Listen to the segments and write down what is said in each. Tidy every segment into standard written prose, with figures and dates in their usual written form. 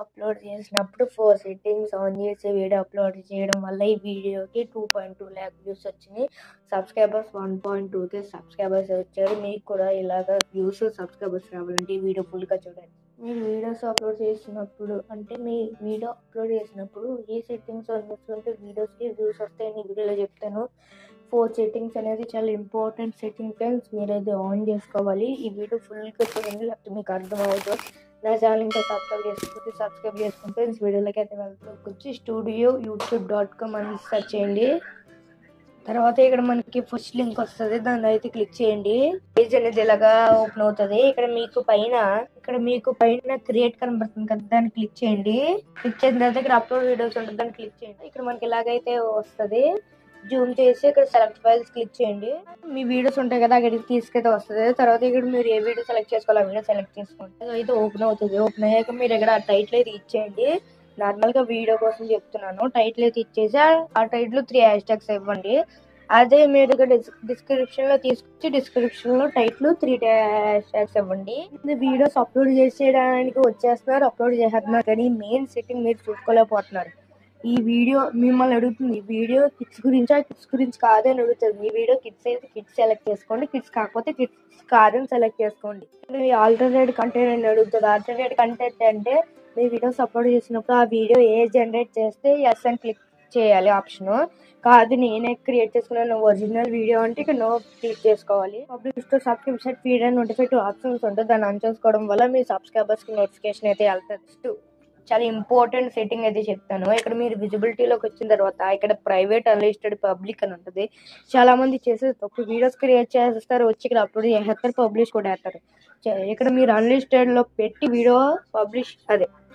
Upload చేసినప్పుడు 4 settings on చేసి video upload చేయడం వల్ల ఈ వీడియోకి 2.2 lakh వ్యూస్ వచ్చినాయి. సబ్స్క్రైబర్స్ 1.2k సబ్స్క్రైబర్స్ వచ్చారు. మీకు కూడా ఇలాగ వ్యూస్ సబ్స్క్రైబర్స్ రావాలంటే ఈ వీడియో ఫుల్గా చూడండి. మీరు వీడియోస్ అప్లోడ్ చేసినప్పుడు ఏ సెట్టింగ్స్ ఆన్ చేసుకుంటే వీడియోస్కి వ్యూస్ వస్తాయని ఈ వీడియోలో చెప్తాను. 4 సెట్టింగ్స్ అనేది చాలా ఇంపార్టెంట్ సెట్టింగ్ ఫ్రెండ్స్. మీరు అది ఆన్ చేసుకోవాలి. ఈ వీడియో ఫుల్గా చూడండి, లేకపోతే మీకు అర్థం అవుతుంది. నా ఛానల్ ఇంకా సబ్స్క్రైబ్ చేసుకుంటే వీడియోలోకి అయితే వచ్చి studioyoutube.com అని సెర్చ్ చేయండి. తర్వాత ఇక్కడ మనకి ఫస్ట్ లింక్ వస్తుంది, దాన్ని అయితే క్లిక్ చేయండి. పేజ్ అనేది ఇలాగా ఓపెన్ అవుతుంది. ఇక్కడ మీకు పైన క్రియేట్ కనబడుతుంది కదా, దాన్ని క్లిక్ చేయండి. క్లిక్ చేసిన తర్వాత ఇక్కడ అప్లోడ్ వీడియోస్ ఉంటుంది, దాన్ని క్లిక్ చేయండి. ఇక్కడ మనకి ఇలాగైతే వస్తుంది. జూమ్ చేసి ఇక్కడ సెలెక్ట్ ఫైల్స్ క్లిక్ చేయండి. మీ వీడియోస్ ఉంటాయి కదా, అక్కడికి తీసుకైతే వస్తుంది. తర్వాత ఇక్కడ మీరు ఏ వీడియో సెలెక్ట్ చేసుకోవాలి ఆ వీడియో సెలెక్ట్ చేసుకోండి. అయితే ఓపెన్ అవుతుంది. ఓపెన్ అయ్యాక మీరు ఇక్కడ టైటిల్ అయితే ఇచ్చేయండి. నార్మల్ గా వీడియో కోసం చెప్తున్నాను. టైటిల్ అయితే ఇచ్చేసి ఆ టైటిల్ 3 హ్యాష్ ఇవ్వండి. అదే మీరు ఇక్కడ డిస్క్రిప్షన్ లో తీసుకొచ్చి డిస్క్రిప్షన్ లో టైటిల్ 3 హ్యాష్ ఇవ్వండి. వీడియోస్ అప్లోడ్ చేసేయడానికి వచ్చేస్తున్నారు, అప్లోడ్ చేసేస్తున్నారు, కానీ మెయిన్ సెట్టింగ్ మీరు చూసుకోలేకపోతున్నారు. ఈ వీడియో మిమ్మల్ని అడుగుతుంది, ఈ వీడియో కిడ్స్ గురించి కాదని అడుగుతుంది. మీ వీడియో కిడ్స్ అయితే కిడ్స్ సెలెక్ట్ చేసుకోండి, కిడ్స్ కాకపోతే కిడ్స్ కాదని సెలెక్ట్ చేసుకోండి. ఆల్టర్నేట్ కంటెంట్ అని అడుగుతుంది. ఆల్టర్నేట్ కంటెంట్ అంటే మీ వీడియోస్ అప్లోడ్ చేసినప్పుడు ఆ వీడియో ఏ జనరేట్ చేస్తే ఎస్ అని క్లిక్ చేయాలి ఆప్షన్. కాదు నేనే క్రియేట్ చేసుకున్నాను ఒరిజినల్ వీడియో అంటే ఇక్కడ నో క్లిక్ చేసుకోవాలి. Publish to subscription feed and notify 2 options ఉంటుంది. దాన్ని ఆన్ చేసుకోవడం వల్ల మీ సబ్స్క్రైబర్స్ కి నోటిఫికేషన్ అయితే వెళ్తుంది. చాలా ఇంపార్టెంట్ సెట్టింగ్ అయితే చెప్తాను. ఇక్కడ మీరు విజిబిలిటీలోకి వచ్చిన తర్వాత ఇక్కడ ప్రైవేట్ అన్లిస్టెడ్ పబ్లిక్ అని ఉంటుంది. చాలా మంది చేసే తప్పు వీడియోస్ క్రియేట్ చేస్తారు, వచ్చి ఇక్కడ అప్లోడ్ చేస్తారు, పబ్లిష్ కూడా చేస్తారు. ఇక్కడ మీరు అన్లిస్టెడ్ లో పెట్టి వీడియో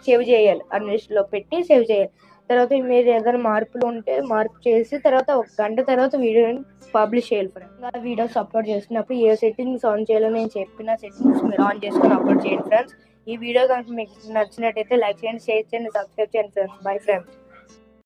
సేవ్ చేయాలి. అన్లిస్టెడ్ లో పెట్టి సేవ్ చేయాలి. తర్వాత మీరు ఏదైనా మార్పులు ఉంటే మార్పు చేసి తర్వాత 1 గంట తర్వాత వీడియోని పబ్లిష్ చేయాలి ఫ్రెండ్స్. వీడియోస్ అప్లోడ్ చేసినప్పుడు ఏ సెట్టింగ్స్ ఆన్ చేయాలో నేను చెప్పిన సెట్టింగ్స్ మీరు ఆన్ చేసుకొని అప్లోడ్ చేయండి ఫ్రెండ్స్. ఈ వీడియో కనుక మీకు నచ్చినట్టయితే లైక్ చేయండి, షేర్ చేయండి, సబ్స్క్రైబ్ చేయండి ఫ్రెండ్స్. Bye friends.